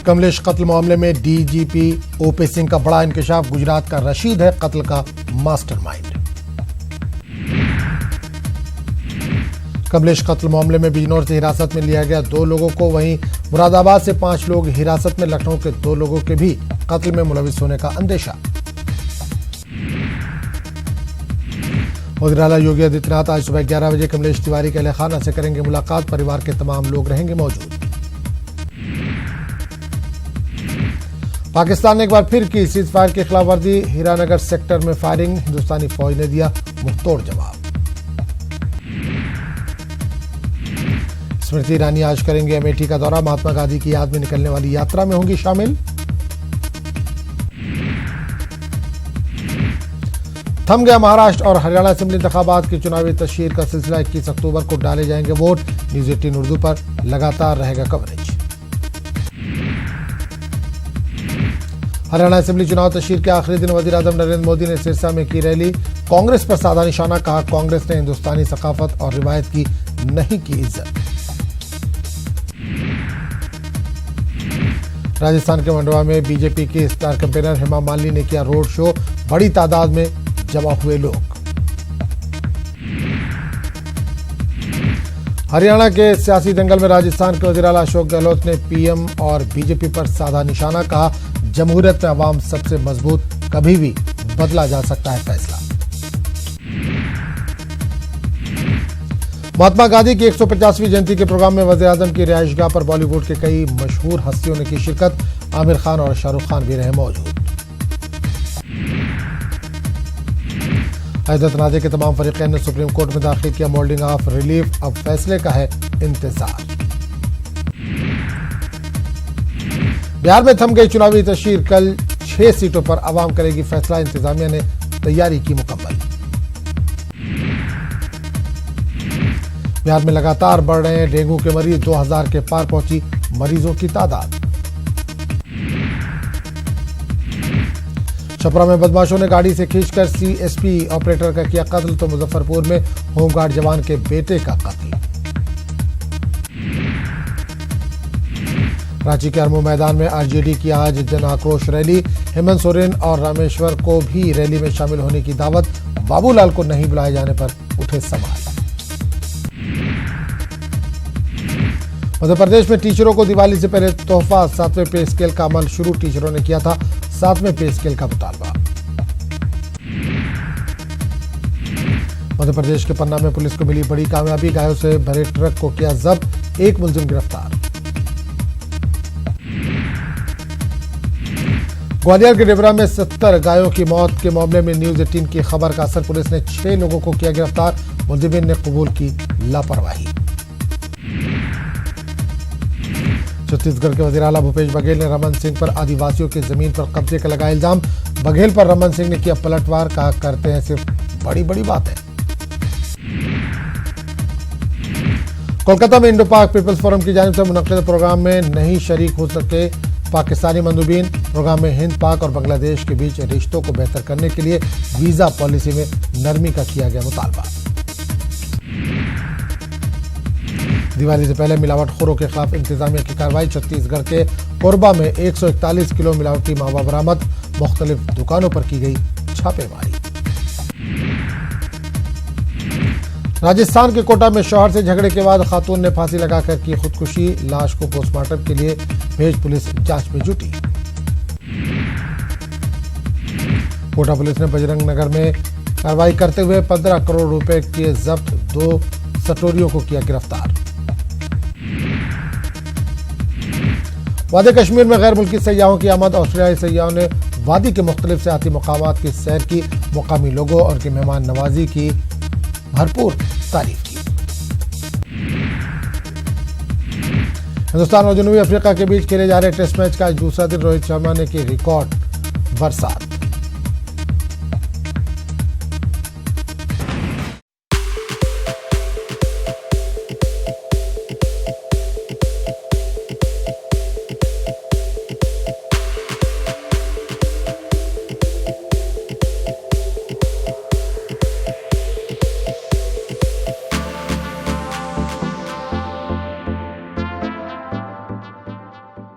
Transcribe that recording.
कमलेश कत्ल मामले में डीजीपी ओपी सिंह का बड़ा इंकशाफ। गुजरात का रशीद है कत्ल का मास्टरमाइंड। कमलेश कत्ल मामले में बिजनौर से हिरासत में लिया गया 2 लोगों को, वहीं मुरादाबाद से 5 लोग हिरासत में। लखनऊ के 2 लोगों के भी कत्ल में मुलविस होने का अंदेशा। वज़ीर-ए-आला योगी आदित्यनाथ आज सुबह 11 बजे कमलेश तिवारी के अहले खाना से करेंगे मुलाकात। परिवार के तमाम लोग रहेंगे मौजूद। पाकिस्तान ने एक बार फिर की सीजफायर की खिलाफवर्जी। हीरानगर सेक्टर में फायरिंग, हिंदुस्तानी फौज ने दिया मुंहतोड़ जवाब। स्मृति ईरानी आज करेंगे अमेठी का दौरा। महात्मा गांधी की याद में निकलने वाली यात्रा में होंगी शामिल। थम गया महाराष्ट्र और हरियाणा असेंबली इंतखाबात की चुनावी तशहीर का सिलसिला। 21 अक्टूबर को डाले जाएंगे वोट। न्यूज 18 उर्दू पर लगातार रहेगा कवरेज। हरियाणा असेंबली चुनाव तशहीर के आखिरी दिन वज़ीर-ए-आज़म नरेंद्र मोदी ने सिरसा में की रैली। कांग्रेस पर साधा निशाना, कहा कांग्रेस ने हिंदुस्तानी सकाफत और रिवायत की नहीं की इज्जत। राजस्थान के मंडवा में बीजेपी की स्टार कैंपेनर हेमा मालिनी ने किया रोड शो। बड़ी तादाद में जमा हुए लोग। हरियाणा के सियासी दंगल में राजस्थान के वज़ीर-ए-आला अशोक गहलोत ने पीएम और बीजेपी पर साधा निशाना, कहा जमहूरियत में अवाम सबसे मजबूत, कभी भी बदला जा सकता है फैसला। महात्मा गांधी की 150वीं जयंती के प्रोग्राम में वज़ीर-ए-आज़म की रिहाइशगाह पर बॉलीवुड के कई मशहूर हस्तियों ने की शिरकत। आमिर खान और शाहरुख खान भी रहे मौजूद। अयोध्या तनाज़े के तमाम फरीक़ैन ने सुप्रीम कोर्ट में दाखिल किया मोल्डिंग ऑफ रिलीफ। अब फैसले का है इंतजार। बिहार में थम गई चुनावी तशहीर। कल 6 सीटों पर आवाम करेगी फैसला। इंतजामिया ने तैयारी की मुकम्मल। बिहार में लगातार बढ़ रहे हैं डेंगू के मरीज। 2000 के पार पहुंची मरीजों की तादाद। छपरा में बदमाशों ने गाड़ी से खींचकर सीएसपी ऑपरेटर का किया कत्ल, तो मुजफ्फरपुर में होमगार्ड जवान के बेटे का कत्ल। रांची के अरमू मैदान में आरजेडी की आज जन आक्रोश रैली। हेमंत सोरेन और रामेश्वर को भी रैली में शामिल होने की दावत। बाबूलाल को नहीं बुलाए जाने पर उठे सवाल। मध्य प्रदेश में टीचरों को दिवाली से पहले तोहफा। 7वें पे स्केल का अमल शुरू। टीचरों ने किया था 7वें पे स्केल का मुतालबा। मध्य प्रदेश के पन्ना में पुलिस को मिली बड़ी कामयाबी। गायों से भरे ट्रक को किया जब्त। 1 मुलजिम गिरफ्तार। ग्वालियर के डिबरा में 70 गायों की मौत के मामले में न्यूज 18 की खबर का असर। पुलिस ने 6 लोगों को किया गिरफ्तार। मुलजिमिन ने कबूल की लापरवाही। छत्तीसगढ़ के वज़ीर-ए-आला भूपेश बघेल ने रमन सिंह पर आदिवासियों की जमीन पर कब्जे का लगाया इल्जाम। बघेल पर रमन सिंह ने किया पलटवार, कहा करते हैं सिर्फ बड़ी बड़ी बातें। कोलकाता में इंडो पाक पीपल्स फोरम की जानिब से मुनक्किद प्रोग्राम में नहीं शरीक हो सके पाकिस्तानी मंदूबीन। प्रोग्राम में हिंद, पाक और बांग्लादेश के बीच रिश्तों को बेहतर करने के लिए वीजा पॉलिसी में नरमी का किया गया मुतालबा। दिवाली से पहले मिलावटखोरों के खिलाफ इंतजामिया की कार्रवाई। छत्तीसगढ़ के कोरबा में 141 किलो मिलावटी मावा बरामद। मुख्तलिफ दुकानों पर की गई छापेमारी। राजस्थान के कोटा में शौहर से झगड़े के बाद खातून ने फांसी लगाकर की खुदकुशी। लाश को पोस्टमार्टम के लिए भेज पुलिस जांच में जुटी। कोटा पुलिस ने बजरंग नगर में कार्रवाई करते हुए 15 करोड़ रुपए के जब्त 2 सटोरियों को किया गिरफ्तार। वादी कश्मीर में गैर मुल्की सयाहों की आमद। ऑस्ट्रेलियाई सयाहों ने वादी के मुख्तलिफ सियाती मकामात की सैर की। मुकामी लोगों और उनकी मेहमान नवाजी की भरपूर तारीफ की। हिंदुस्तान और जनूबी अफ्रीका के बीच खेले जा रहे टेस्ट मैच का आज दूसरा दिन रोहित शर्मा ने की रिकॉर्ड बरसात।